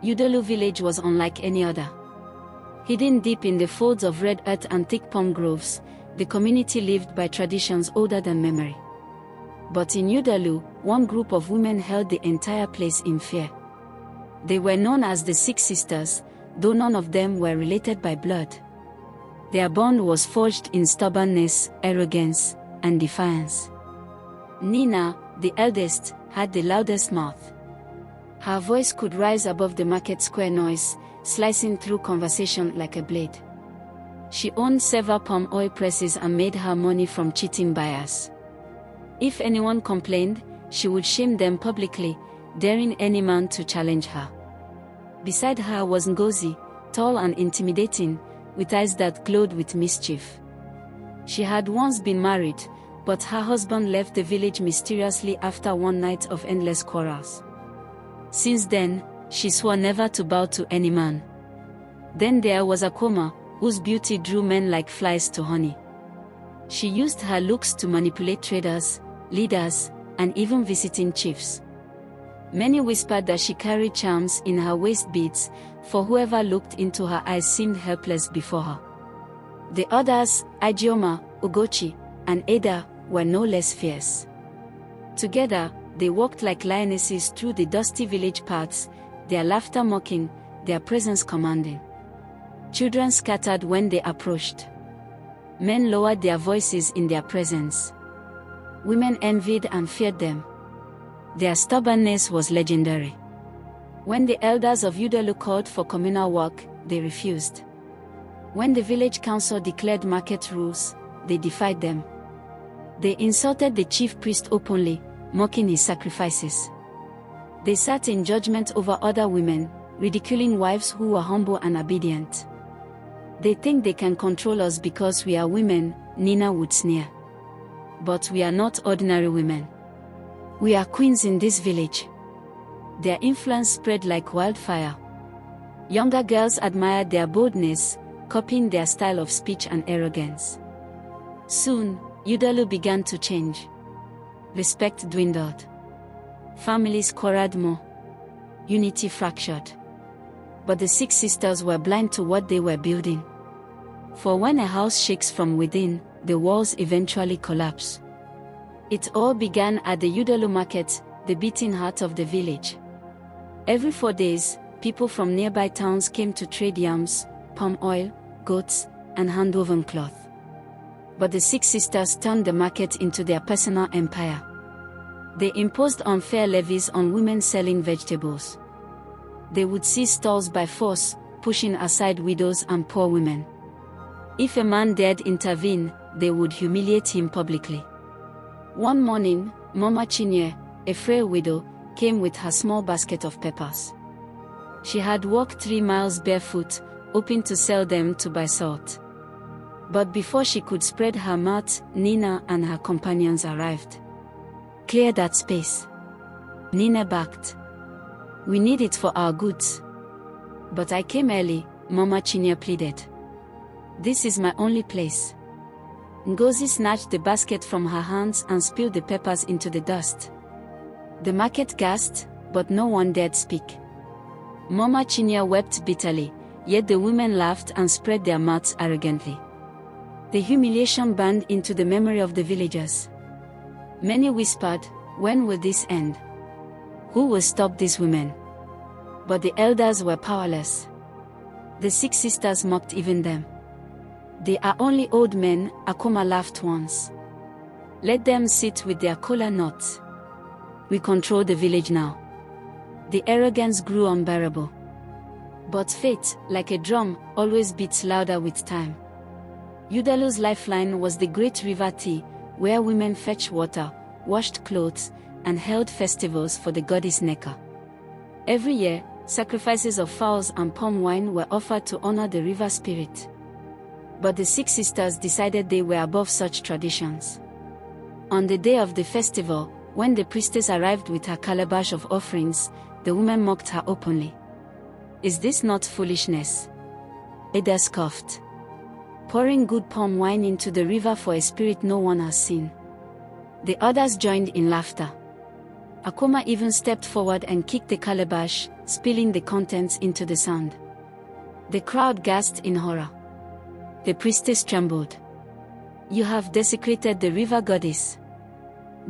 Udolu village was unlike any other. Hidden deep in the folds of red earth and thick palm groves, the community lived by traditions older than memory. But in Udolu, one group of women held the entire place in fear. They were known as the Six Sisters, though none of them were related by blood. Their bond was forged in stubbornness, arrogance, and defiance. Nina, the eldest, had the loudest mouth. Her voice could rise above the market square noise, slicing through conversation like a blade. She owned several palm oil presses and made her money from cheating buyers. If anyone complained, she would shame them publicly, daring any man to challenge her. Beside her was Ngozi, tall and intimidating, with eyes that glowed with mischief. She had once been married, but her husband left the village mysteriously after one night of endless quarrels. Since then, she swore never to bow to any man. Then there was Akoma, whose beauty drew men like flies to honey. She used her looks to manipulate traders, leaders, and even visiting chiefs. Many whispered that she carried charms in her waist beads, for whoever looked into her eyes seemed helpless before her. The others, Ijeoma, Ugochi, and Ada, were no less fierce. Together, they walked like lionesses through the dusty village paths, their laughter mocking, their presence commanding. Children scattered when they approached. Men lowered their voices in their presence. Women envied and feared them. Their stubbornness was legendary. When the elders of Udolu called for communal work, they refused. When the village council declared market rules, they defied them. They insulted the chief priest openly, mocking his sacrifices. They sat in judgment over other women, ridiculing wives who were humble and obedient. They think they can control us because we are women, Nina would sneer. But we are not ordinary women. We are queens in this village. Their influence spread like wildfire. Younger girls admired their boldness, copying their style of speech and arrogance. Soon, Udolu began to change. Respect dwindled. Families quarreled more. Unity fractured. But the Six Sisters were blind to what they were building. For when a house shakes from within, the walls eventually collapse. It all began at the Udolu market, the beating heart of the village. Every 4 days, people from nearby towns came to trade yams, palm oil, goats, and hand-woven cloth. But the Six Sisters turned the market into their personal empire. They imposed unfair levies on women selling vegetables. They would seize stalls by force, pushing aside widows and poor women. If a man dared intervene, they would humiliate him publicly. One morning, Mama Chinye, a frail widow, came with her small basket of peppers. She had walked 3 miles barefoot, hoping to sell them to buy salt. But before she could spread her mouth, Nina and her companions arrived. "Clear that space," Nina barked. "We need it for our goods." "But I came early," Mama Chinye pleaded. "This is my only place." Ngozi snatched the basket from her hands and spilled the peppers into the dust. The market gasped, but no one dared speak. Mama Chinye wept bitterly, yet the women laughed and spread their mouths arrogantly. The humiliation burned into the memory of the villagers. Many whispered, "When will this end? Who will stop these women?" But the elders were powerless. The Six Sisters mocked even them. "They are only old men," Akoma laughed once. "Let them sit with their kola nuts. We control the village now." The arrogance grew unbearable. But fate, like a drum, always beats louder with time. Udolu's lifeline was the great river Ti, where women fetched water, washed clothes, and held festivals for the goddess Neka. Every year, sacrifices of fowls and palm wine were offered to honor the river spirit. But the Six Sisters decided they were above such traditions. On the day of the festival, when the priestess arrived with her calabash of offerings, the women mocked her openly. "Is this not foolishness?" Ada scoffed. "Pouring good palm wine into the river for a spirit no one has seen." The others joined in laughter. Akoma even stepped forward and kicked the calabash, spilling the contents into the sand. The crowd gasped in horror. The priestess trembled. "You have desecrated the river goddess.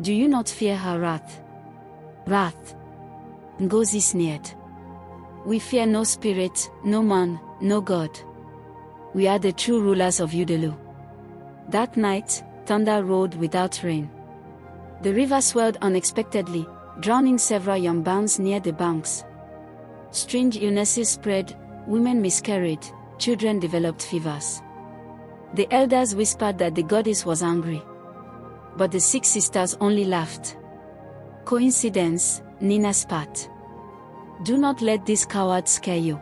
Do you not fear her wrath?" "Wrath?" Ngozi sneered. "We fear no spirit, no man, no god. We are the true rulers of Udolu." That night, thunder rolled without rain. The river swelled unexpectedly, drowning several young bands near the banks. Strange illnesses spread, women miscarried, children developed fevers. The elders whispered that the goddess was angry. But the 6 sisters only laughed. "Coincidence," Nina spat. "Do not let these cowards scare you."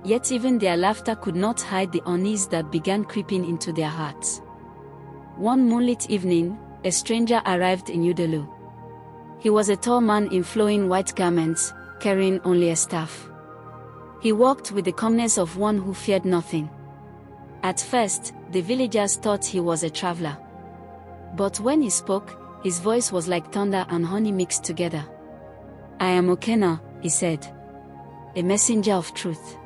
Yet even their laughter could not hide the unease that began creeping into their hearts. One moonlit evening, a stranger arrived in Udolu. He was a tall man in flowing white garments, carrying only a staff. He walked with the calmness of one who feared nothing. At first, the villagers thought he was a traveler. But when he spoke, his voice was like thunder and honey mixed together. "I am Okena," he said, "a messenger of truth.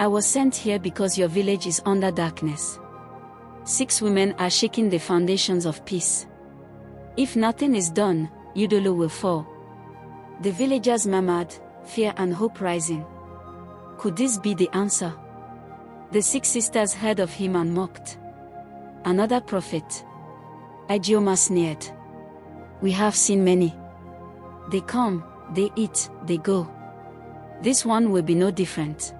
I was sent here because your village is under darkness. 6 women are shaking the foundations of peace. If nothing is done, Udolu will fall." The villagers murmured, fear and hope rising. Could this be the answer? The 6 sisters heard of him and mocked. "Another prophet." Ijeoma sneered. "We have seen many. They come, they eat, they go. This one will be no different."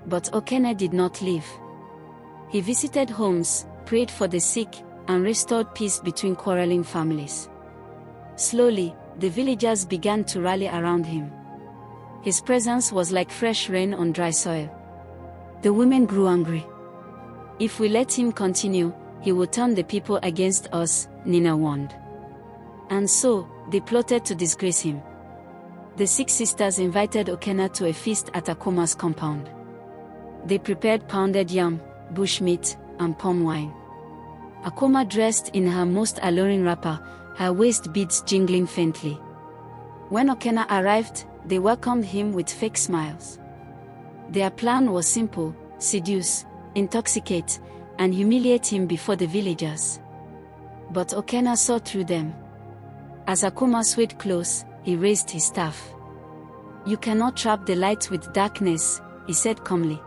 But Okene did not leave. He visited homes, prayed for the sick, and restored peace between quarreling families. Slowly, the villagers began to rally around him. His presence was like fresh rain on dry soil. The women grew angry. "If we let him continue, he will turn the people against us," Nina warned. And so, they plotted to disgrace him. The 6 sisters invited Okena to a feast at Akoma's compound. They prepared pounded yam, bushmeat, and palm wine. Akoma dressed in her most alluring wrapper, her waist beads jingling faintly. When Okena arrived, they welcomed him with fake smiles. Their plan was simple: seduce, intoxicate, and humiliate him before the villagers. But Okena saw through them. As Akoma swayed close, he raised his staff. "You cannot trap the light with darkness," he said calmly.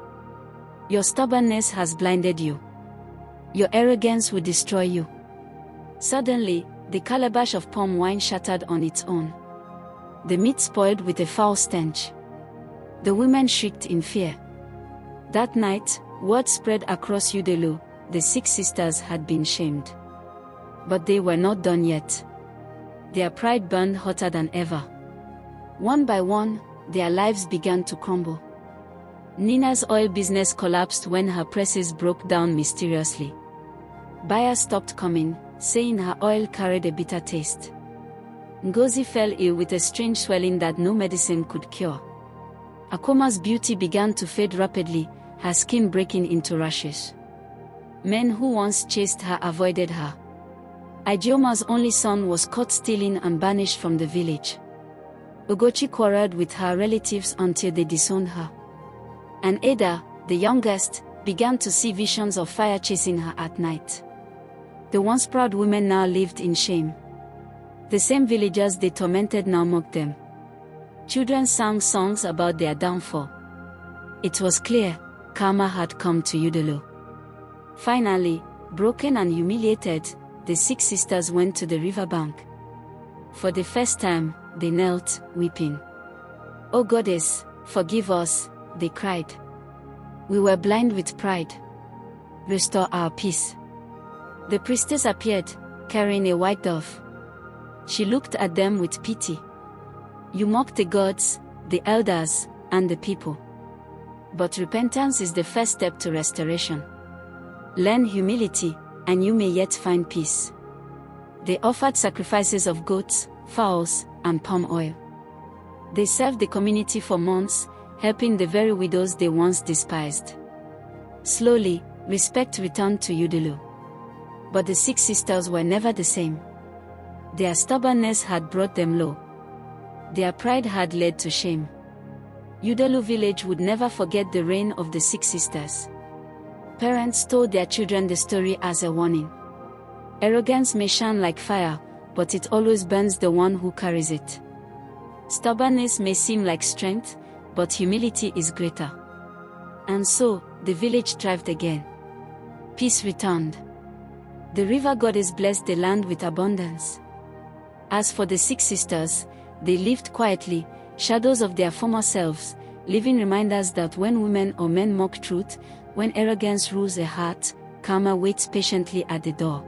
"Your stubbornness has blinded you. Your arrogance will destroy you." Suddenly, the calabash of palm wine shattered on its own. The meat spoiled with a foul stench. The women shrieked in fear. That night, word spread across Udolu: the 6 sisters had been shamed. But they were not done yet. Their pride burned hotter than ever. One by one, their lives began to crumble. Nina's oil business collapsed when her presses broke down mysteriously. Buyers stopped coming, saying her oil carried a bitter taste. Ngozi fell ill with a strange swelling that no medicine could cure. Akoma's beauty began to fade rapidly, her skin breaking into rashes. Men who once chased her avoided her. Ijeoma's only son was caught stealing and banished from the village. Ugochi quarreled with her relatives until they disowned her. And Ada, the youngest, began to see visions of fire chasing her at night. The once proud women now lived in shame. The same villagers they tormented now mocked them. Children sang songs about their downfall. It was clear, karma had come to Udolu. Finally, broken and humiliated, the 6 sisters went to the riverbank. For the first time, they knelt, weeping. "O goddess, forgive us," they cried. "We were blind with pride. Restore our peace." The priestess appeared, carrying a white dove. She looked at them with pity. "You mocked the gods, the elders, and the people. But repentance is the first step to restoration. Learn humility, and you may yet find peace." They offered sacrifices of goats, fowls, and palm oil. They served the community for months, helping the very widows they once despised. Slowly, respect returned to Udolu. But the 6 sisters were never the same. Their stubbornness had brought them low. Their pride had led to shame. Udolu village would never forget the reign of the 6 sisters. Parents told their children the story as a warning. Arrogance may shine like fire, but it always burns the one who carries it. Stubbornness may seem like strength, but humility is greater. And so, the village thrived again. Peace returned. The river goddess blessed the land with abundance. As for the 6 sisters, they lived quietly, shadows of their former selves, living reminders that when women or men mock truth, when arrogance rules a heart, karma waits patiently at the door.